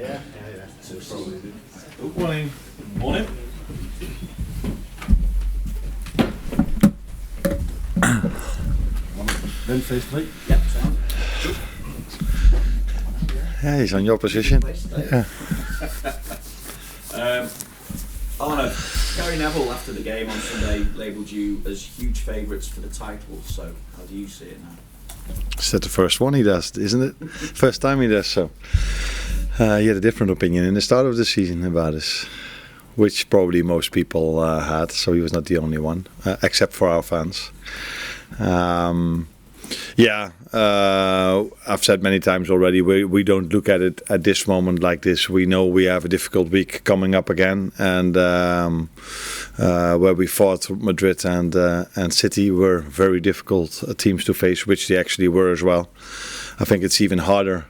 Yeah. Good morning. Morning. Then face plate. Yeah, sound. Yeah, he's on your position. Yeah. Arne, Gary Neville after the game on Sunday labelled you as huge favourites for the title, so how do you see it now? Is that the first one he does, isn't it? First time he does so. He had a different opinion in the start of the season about us, which probably most people had, so he was not the only one, except for our fans. I've said many times already, we don't look at it at this moment like this. We know we have a difficult week coming up again, and where we fought Madrid and City were very difficult teams to face, which they actually were as well. I think it's even harder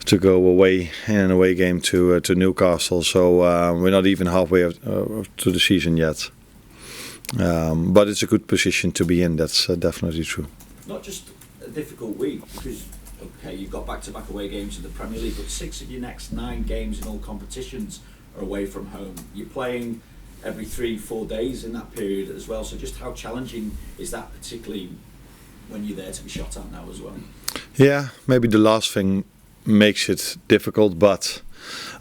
to go away in an away game to Newcastle, so we're not even halfway to the season yet. But it's a good position to be in, that's definitely true. Not just a difficult week, because okay, you've got back-to-back away games in the Premier League, but 6 of your next 9 games in all competitions are away from home. You're playing every 3-4 days in that period as well, so just how challenging is that, particularly when you're there to be shot at now as well? Yeah, maybe the last thing makes it difficult, but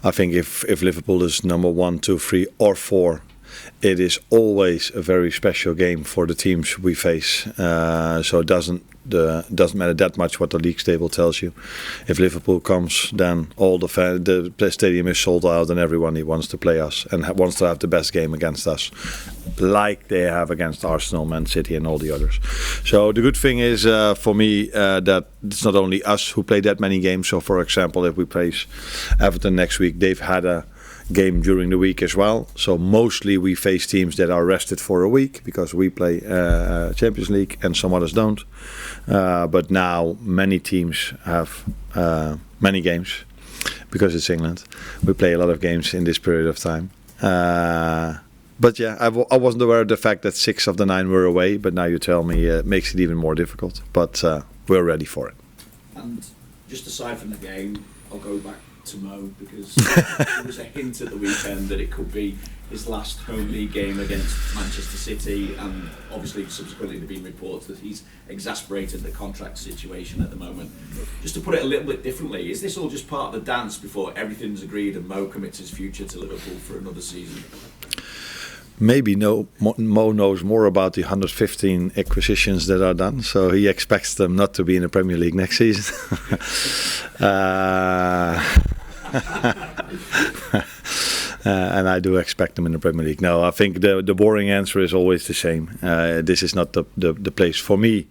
I think if Liverpool is number 1, 2, 3 or 4, it is always a very special game for the teams we face. So it doesn't matter that much what the league table tells you. If Liverpool comes, then all the stadium is sold out, and everyone wants to play us and wants to have the best game against us, like they have against Arsenal, Man City, and all the others. So the good thing is for me that it's not only us who play that many games. So for example, if we face Everton next week, they've had a game during the week as well. So mostly we face teams that are rested for a week because we play Champions League and some others don't. But now many teams have many games because it's England. We play a lot of games in this period of time. But yeah, I wasn't aware of the fact that 6 of the 9 were away, but now you tell me it makes it even more difficult. But we're ready for it. And just aside from the game, I'll go back to Mo, because there was a hint at the weekend that it could be his last home league game against Manchester City, and obviously subsequently there have been reports that he's exasperated the contract situation at the moment. Just to put it a little bit differently, is this all just part of the dance before everything's agreed and Mo commits his future to Liverpool for another season? Maybe Mo knows more about the 115 acquisitions that are done, so he expects them not to be in the Premier League next season. And I do expect them in the Premier League. No, I think the boring answer is always the same. This is not the place for me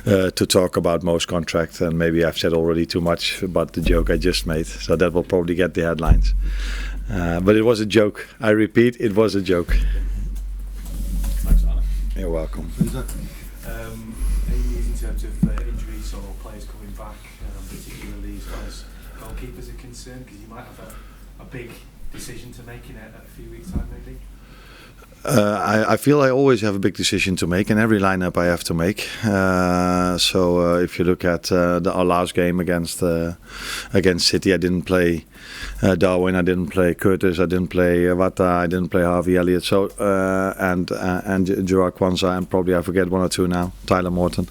to talk about Mo's contract, and maybe I've said already too much about the joke I just made, so that will probably get the headlines. But it was a joke. I repeat, it was a joke. Thanks, Arne. You're welcome. Any news in terms of injuries or players coming back, particularly as far as goalkeepers are concerned? Because you might have a big decision to make in a few weeks' time, maybe. I feel I always have a big decision to make in every lineup I have to make. So if you look at our last game against City, I didn't play Darwin, I didn't play Curtis, I didn't play Wata, I didn't play Harvey Elliott, so and Gerard Kwanzaa, and probably I forget 1 or 2 now, Tyler Morton.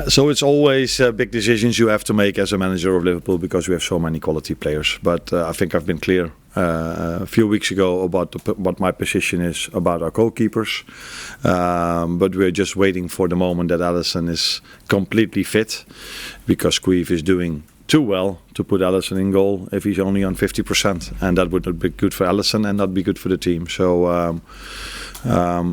So it's always big decisions you have to make as a manager of Liverpool, because we have so many quality players. But I think I've been clear a few weeks ago about what my position is about our goalkeepers. But we're just waiting for the moment that Alisson is completely fit, because Cruyff is doing too well to put Alisson in goal if he's only on 50%, and that would not be good for Alisson and not be good for the team. So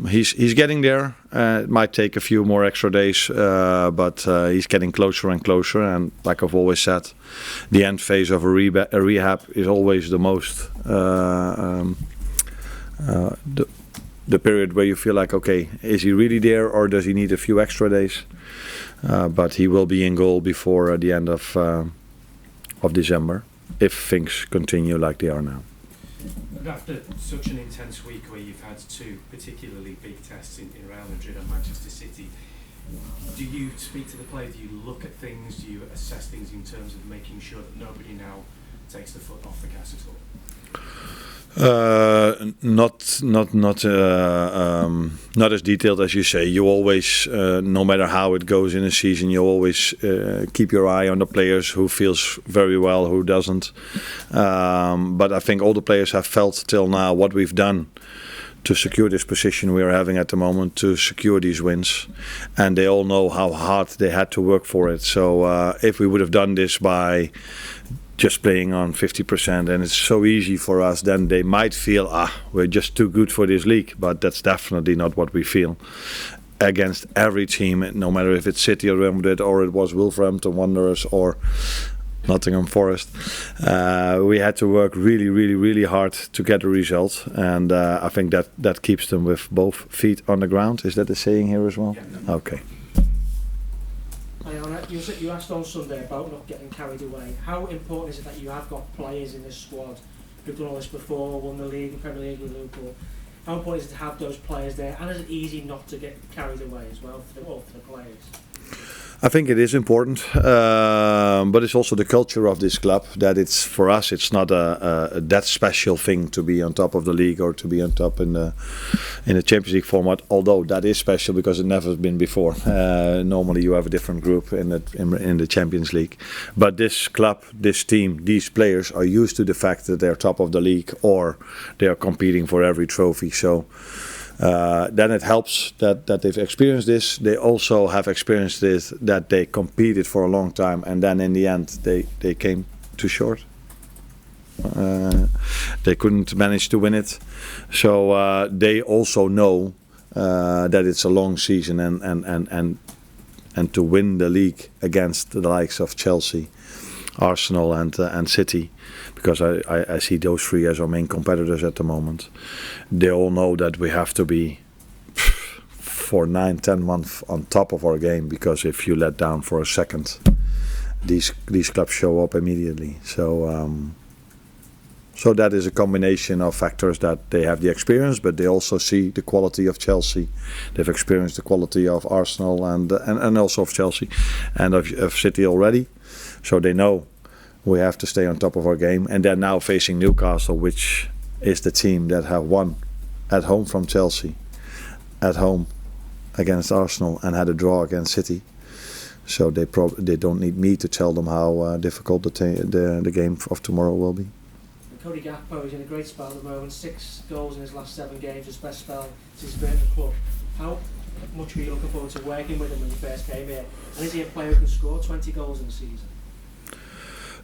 he's getting there. It might take a few more extra days, but he's getting closer and closer. And like I've always said, the end phase of a rehab is always the most the period where you feel like, okay, is he really there, or does he need a few extra days? But he will be in goal before the end of December, if things continue like they are now. After such an intense week where you've had 2 particularly big tests in Real Madrid and Manchester City, do you speak to the players? Do you look at things? Do you assess things in terms of making sure that nobody now takes the foot off the gas at all? Not as detailed as you say. You always, no matter how it goes in a season, you always keep your eye on the players who feels very well, who doesn't. But I think all the players have felt till now what we've done to secure this position we are having at the moment, to secure these wins, and they all know how hard they had to work for it. So if we would have done this by just playing on 50% and it's so easy for us, then they might feel, we're just too good for this league. But that's definitely not what we feel. Against every team, no matter if it's City or Real Madrid or it was Wolverhampton Wanderers or Nottingham Forest, we had to work really, really, really hard to get a result, and I think that keeps them with both feet on the ground. Is that the saying here as well? Yeah. Okay. Arne, you asked on Sunday about not getting carried away. How important is it that you have got players in this squad who've done all this before, won the league, the Premier League with Liverpool? How important is it to have those players there, and is it easy not to get carried away as well for the players? I think it is important, but it's also the culture of this club that it's, for us, it's not a that special thing to be on top of the league or to be on top in the Champions League format. Although that is special because it never has been before. Normally you have a different group in the Champions League, but this club, this team, these players are used to the fact that they're top of the league or they are competing for every trophy. So. Then it helps that they've experienced this. They also have experienced this, that they competed for a long time and then in the end they came too short. They couldn't manage to win it. So they also know that it's a long season and to win the league against the likes of Chelsea, Arsenal and City, because I see those three as our main competitors at the moment. They all know that we have to be for 9-10 months on top of our game, because if you let down for a second, these clubs show up immediately. So that is a combination of factors, that they have the experience, but they also see the quality of Chelsea. They've experienced the quality of Arsenal and also of Chelsea and of City already. So they know we have to stay on top of our game, and they're now facing Newcastle, which is the team that have won at home from Chelsea, at home against Arsenal, and had a draw against City. So they don't need me to tell them how difficult the game of tomorrow will be. Cody Gakpo is in a great spell at the moment. 6 goals in his last 7 games, his best spell since he's been at the club. How much were you looking forward to working with him when you first came here? And is he a player who can score 20 goals in a season?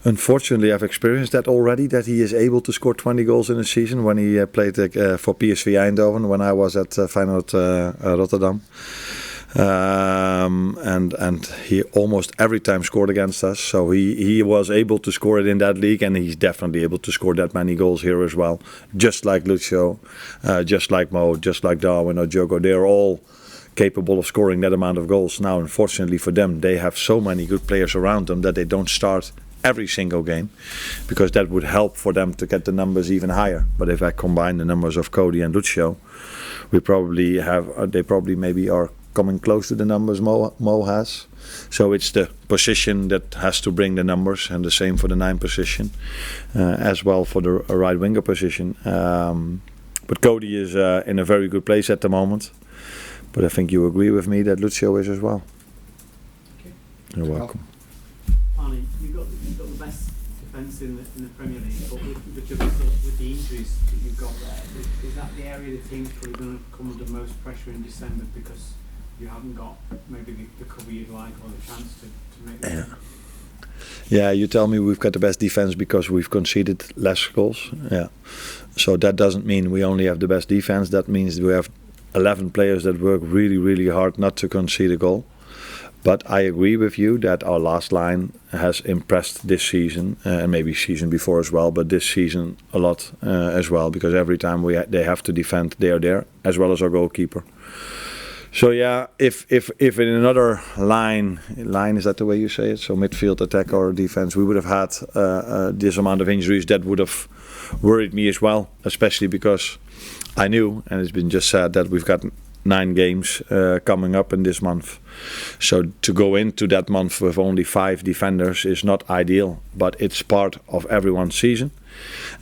Unfortunately, I've experienced that already, that he is able to score 20 goals in a season when he played for PSV Eindhoven when I was at Feyenoord Rotterdam. And he almost every time scored against us, so he was able to score it in that league, and he's definitely able to score that many goals here as well, just like Lucio, just like Mo, just like Darwin or Diogo. They're all capable of scoring that amount of goals. Now, unfortunately for them, they have so many good players around them that they don't start every single game, because that would help for them to get the numbers even higher. But if I combine the numbers of Cody and Lucio, we probably have, they probably maybe are coming close to the numbers Mo has. So it's the position that has to bring the numbers, and the same for the 9 position, as well for the right winger position. But Cody is in a very good place at the moment. But I think you agree with me that Lucio is as well. Okay. You're welcome. Arne, you've got the best defence in the Premier League, but with the injuries that you've got there, is that the area the team's probably going to come under most pressure in December, because you haven't got maybe the cover you'd like or the chance to make the Yeah, you tell me we've got the best defense because we've conceded less goals. Yeah, so that doesn't mean we only have the best defense. That means we have 11 players that work really, really hard not to concede a goal. But I agree with you that our last line has impressed this season, and maybe season before as well, but this season a lot as well, because every time they have to defend, they are there, as well as our goalkeeper. So yeah, if in another line, is that the way you say it? So midfield, attack or defense, we would have had this amount of injuries, that would have worried me as well, especially because I knew, and it's been just said, that we've got 9 games coming up in this month. So to go into that month with only 5 defenders is not ideal, but it's part of everyone's season.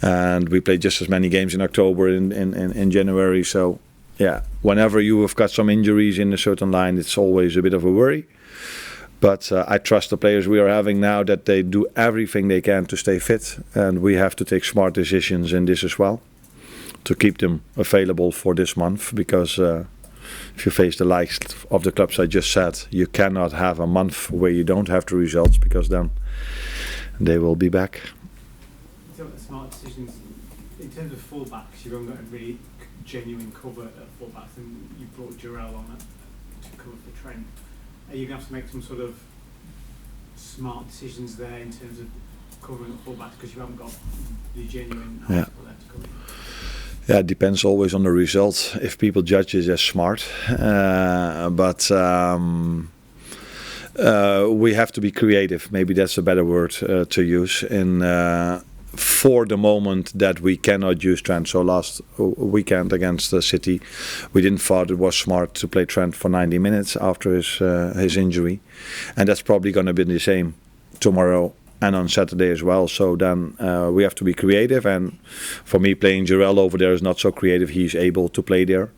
And we play just as many games in October in January. So yeah, whenever you have got some injuries in a certain line, it's always a bit of a worry. But I trust the players we are having now that they do everything they can to stay fit, and we have to take smart decisions in this as well to keep them available for this month, because if you face the likes of the clubs I just said, you cannot have a month where you don't have the results, because then they will be back. So smart decisions in terms of fullbacks, you haven't got a really genuine cover at fullbacks, and you brought Jarell on to cover for Trent. Are you going to have to make some sort of smart decisions there in terms of covering up fullbacks, because you haven't got the genuine article there to cover? Yeah, it depends always on the result. If people judge it as smart, but we have to be creative. Maybe that's a better word to use. For the moment that we cannot use Trent. So last weekend against City, we didn't thought it was smart to play Trent for 90 minutes after his injury, and that's probably going to be the same tomorrow and on Saturday as well. So then we have to be creative, and for me, playing Jarell over there is not so creative. He's able to play there,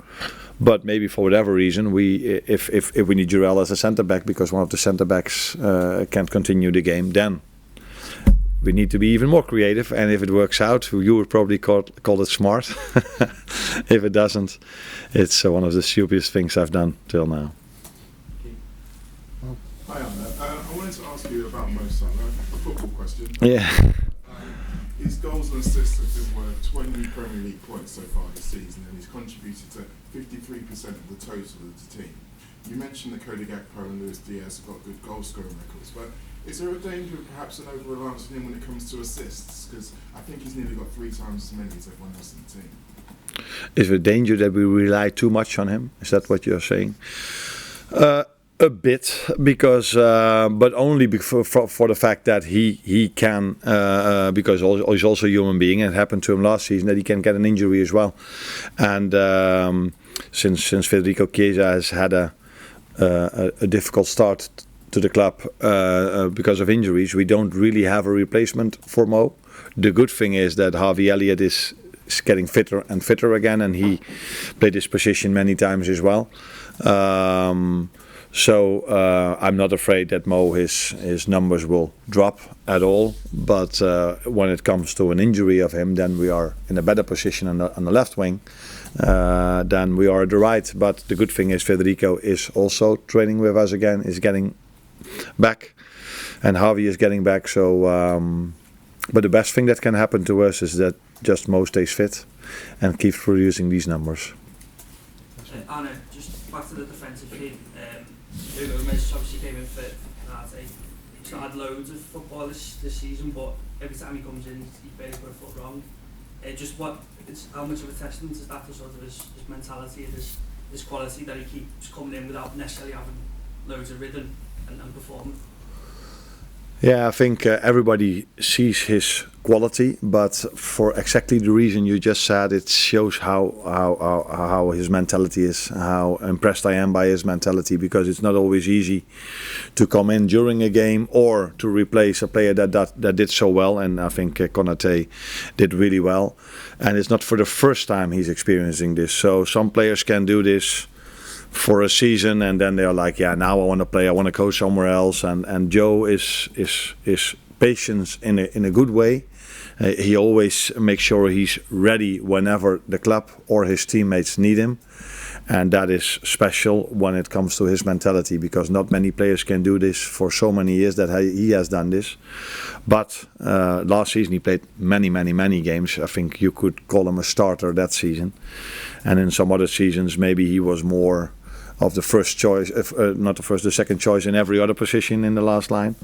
but maybe for whatever reason, if we need Jarell as a centre back because one of the centre backs can't continue the game, then we need to be even more creative, and if it works out, you would probably call it smart. If it doesn't, it's one of the stupidest things I've done till now. Hi Arne, I wanted to ask you about Mo Salah, a football question. Yeah. His goals and assists have been worth 20 Premier League points so far this season, and he's contributed to 53% of the total of the team. You mentioned that Cody Gakpo and Luis Diaz have got good goal scoring records, but is there a danger of perhaps an over-reliance on him when it comes to assists? Because I think he's nearly got 3 times as many as everyone else in the team. Is there a danger that we rely too much on him? Is that what you're saying? A bit, because but only for the fact that he can, because he's also a human being, and it happened to him last season that he can get an injury as well. And since Federico Chiesa has had a difficult start to the club because of injuries, we don't really have a replacement for Mo. The good thing is that Harvey Elliott is getting fitter and fitter again, and he played his position many times as well. So I'm not afraid that Mo his numbers will drop at all. But when it comes to an injury of him, then we are in a better position on the left wing than we are at the right. But the good thing is Federico is also training with us again, is getting back, and Harvey is getting back. So, but the best thing that can happen to us is that just Mo stays fit and keeps producing these numbers. Arne, just back to the defensive team. Gomez obviously came in for Canate. He's not had loads of football this season, but every time he comes in, he's barely put a foot wrong. How much of a testament is that to sort of his mentality and his quality that he keeps coming in without necessarily having loads of rhythm and performing? Yeah, I think everybody sees his quality, but for exactly the reason you just said, it shows how his mentality is, how impressed I am by his mentality, because it's not always easy to come in during a game or to replace a player that did so well, and I think Konate did really well, and it's not for the first time he's experiencing this. So some players can do this for a season, and then they're like, yeah, now I want to play, I want to go somewhere else. And Joe is patient in a good way. He always makes sure he's ready whenever the club or his teammates need him, and that is special when it comes to his mentality, because not many players can do this for so many years that he has done this. But last season he played many games. I think you could call him a starter that season, and in some other seasons maybe he was more of the first choice, the second choice in every other position in the last line.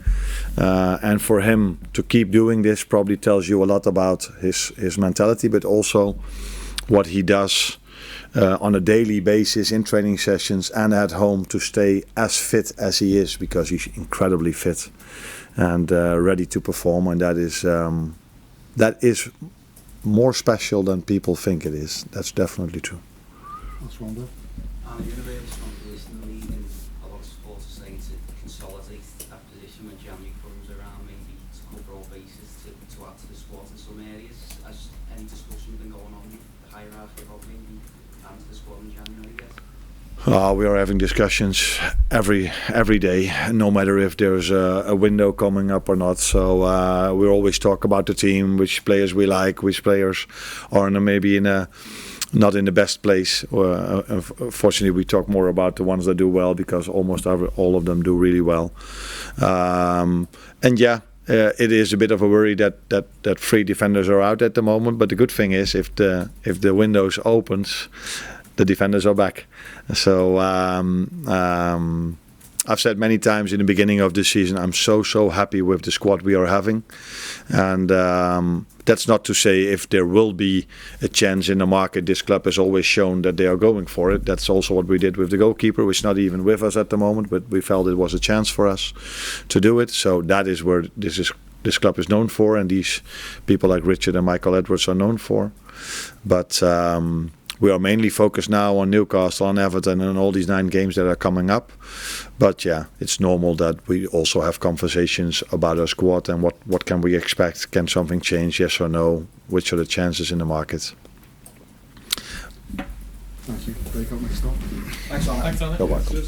And for him to keep doing this probably tells you a lot about his mentality, but also what he does on a daily basis in training sessions and at home to stay as fit as he is, because he's incredibly fit and ready to perform, and that is more special than people think it is. That's definitely true. That's Rondo. Arne, you're in a really strong position in the league, and a lot of supporters are saying to consolidate that position when January comes around, maybe to cover all bases, to add to the squad in some areas. Has any discussion been going on with the hierarchy about maybe adding to the squad in January yet? We are having discussions every day, no matter if there's a window coming up or not. So we always talk about the team, which players we like, which players are maybe not in the best place. Fortunately, we talk more about the ones that do well, because almost all of them do really well. And yeah, it is a bit of a worry that 3 defenders are out at the moment. But the good thing is, if the windows opens, the defenders are back. So I've said many times in the beginning of this season, I'm so happy with the squad we are having, and that's not to say if there will be a chance in the market. This club has always shown that they are going for it. That's also what we did with the goalkeeper, which is not even with us at the moment, but we felt it was a chance for us to do it. So that is where this club is known for, and these people like Richard and Michael Edwards are known for. But we are mainly focused now on Newcastle, on Everton, and all these 9 games that are coming up. But yeah, it's normal that we also have conversations about our squad and what can we expect. Can something change, yes or no? Which are the chances in the market? Thank you. Break up next stop. Thanks, Arne. Thanks, Arne. You're welcome.